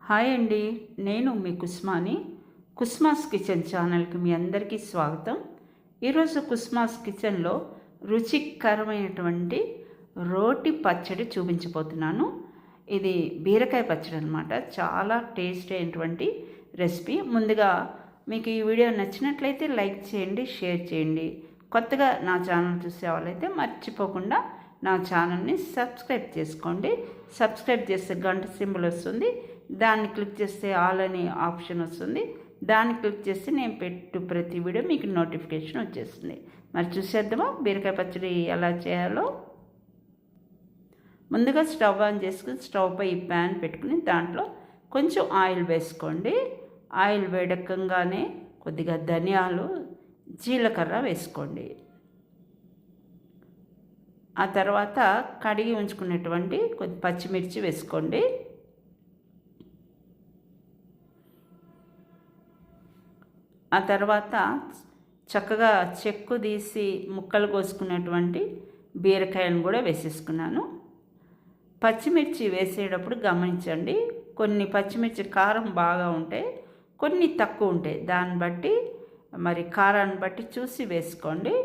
Hi అండి, నేను మీ Kusmani. కుస్మాస్ kitchen ఛానల్కి మీ అందరికీ స్వాగతం. ఈరోజు కుస్మాస్ కిచెన్లో రుచికరమైనటువంటి రోటి పచ్చడి చూపించబోతున్నాను. ఇది బీరకాయ పచ్చడి అనమాట. చాలా టేస్ట్ అయినటువంటి రెసిపీ. ముందుగా మీకు ఈ వీడియో నచ్చినట్లయితే లైక్ చేయండి, షేర్ చేయండి. కొత్తగా నా ఛానల్ చూసే వాళ్ళైతే మర్చిపోకుండా నా ఛానల్ని సబ్స్క్రైబ్ చేసుకోండి. సబ్స్క్రైబ్ చేస్తే గంట సింబల్ వస్తుంది, దాన్ని క్లిక్ చేస్తే ఆల్ అనే ఆప్షన్ వస్తుంది. దాన్ని క్లిక్ చేస్తే నేను పెట్టు ప్రతి వీడియో మీకు నోటిఫికేషన్ వచ్చేస్తుంది. మరి చూసేద్దామా బీరకాయ పచ్చడి ఎలా చేయాలో. ముందుగా స్టవ్ ఆన్ చేసుకుని స్టవ్ పై ప్యాన్ పెట్టుకుని దాంట్లో కొంచెం ఆయిల్ వేసుకోండి. ఆయిల్ వేడకంగానే కొద్దిగా ధనియాలు, జీలకర్ర వేసుకోండి. ఆ తర్వాత కడిగి ఉంచుకున్నటువంటి కొద్ది పచ్చిమిర్చి వేసుకోండి. ఆ తర్వాత చక్కగా చెక్కు తీసి ముక్కలు కోసుకున్నటువంటి బీరకాయలను కూడా వేసేసుకున్నాను. పచ్చిమిర్చి వేసేటప్పుడు గమనించండి, కొన్ని పచ్చిమిర్చి కారం బాగా ఉంటాయి, కొన్ని తక్కువ ఉంటాయి. దాన్ని బట్టి మరి కారాన్ని బట్టి చూసి వేసుకోండి.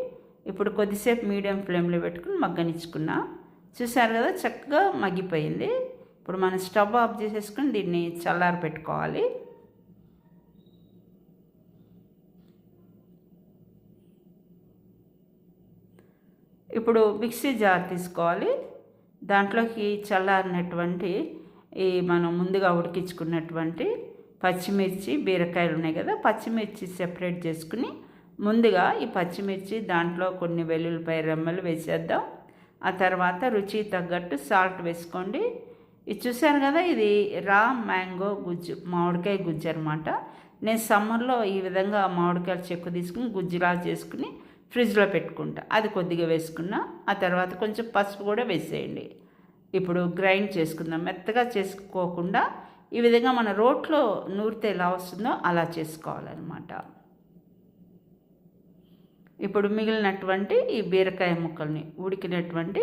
ఇప్పుడు కొద్దిసేపు మీడియం ఫ్లేమ్లో పెట్టుకుని మగ్గనిచ్చుకున్నా. చూసారు కదా, చక్కగా మగ్గిపోయింది. ఇప్పుడు మనం స్టవ్ ఆఫ్ చేసేసుకుని దీన్ని చల్లారి పెట్టుకోవాలి. ఇప్పుడు మిక్సీ జార్ తీసుకోవాలి. దాంట్లోకి చల్లారినటువంటి ఈ మనం ముందుగా ఉడికించుకున్నటువంటి పచ్చిమిర్చి, బీరకాయలు ఉన్నాయి కదా, పచ్చిమిర్చి సెపరేట్ చేసుకుని ముందుగా ఈ పచ్చిమిర్చి దాంట్లో కొన్ని వెల్లుల్లిపాయ రెమ్మలు వేసేద్దాం. ఆ తర్వాత రుచి తగ్గట్టు సాల్ట్ వేసుకోండి. ఇది చూశారు కదా, ఇది రా మ్యాంగో గుజ్జు, మామిడికాయ గుజ్జు అనమాట. నేను సమ్మర్లో ఈ విధంగా మామిడికాయలు చెక్కు తీసుకుని గుజ్జులా చేసుకుని ఫ్రిడ్జ్లో పెట్టుకుంటా. అది కొద్దిగా వేసుకున్నా. ఆ తర్వాత కొంచెం పసుపు కూడా వేసేయండి. ఇప్పుడు గ్రైండ్ చేసుకుందాం. మెత్తగా చేసుకోకుండా ఈ విధంగా మన రోట్లో నూరితే ఎలా వస్తుందో అలా చేసుకోవాలన్నమాట. ఇప్పుడు మిగిలినటువంటి ఈ బీరకాయ ముక్కల్ని, ఉడికినటువంటి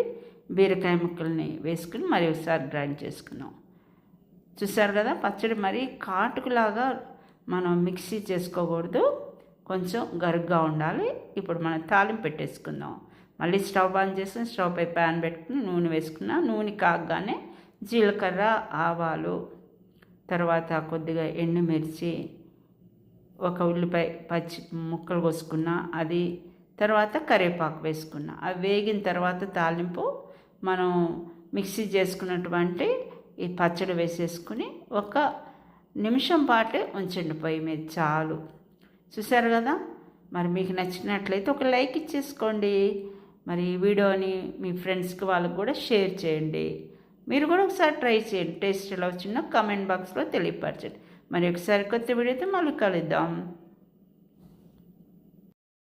బీరకాయ ముక్కల్ని వేసుకుని మరి ఒకసారి గ్రైండ్ చేసుకున్నాం. చూసారు కదా, పచ్చడి మరీ కాటుకులాగా మనం మిక్సీ చేసుకోకూడదు, కొంచెం గరుగ్గా ఉండాలి. ఇప్పుడు మనం తాలింపు పెట్టేసుకుందాం. మళ్ళీ స్టవ్ ఆన్ చేసుకుని స్టవ్ పై ప్యాన్ పెట్టుకుని నూనె వేసుకున్నా. నూనె కాగానే జీలకర్ర, ఆవాలు, తర్వాత కొద్దిగా ఎండుమిర్చి, ఒక ఉల్లిపాయ పచ్చి ముక్కలు కోసుకున్నా అది, తర్వాత కరివేపాకు వేసుకున్నా. అవి వేగిన తర్వాత తాలింపు మనం మిక్సీ చేసుకున్నటువంటి ఈ పచ్చడి వేసేసుకుని ఒక నిమిషం పాటే ఉంచండి పొయ్యి మీద, చాలు. చూసారు కదా, మరి మీకు నచ్చినట్లయితే ఒక లైక్ ఇచ్చేసుకోండి. మరి ఈ వీడియోని మీ ఫ్రెండ్స్కి వాళ్ళకి కూడా షేర్ చేయండి. మీరు కూడా ఒకసారి ట్రై చేయండి. టేస్ట్ ఎలా వచ్చిందో కామెంట్ బాక్స్లో తెలియపరచండి. మరి ఒకసారి కొత్త వీడియోతో మళ్ళీ కలుద్దాం.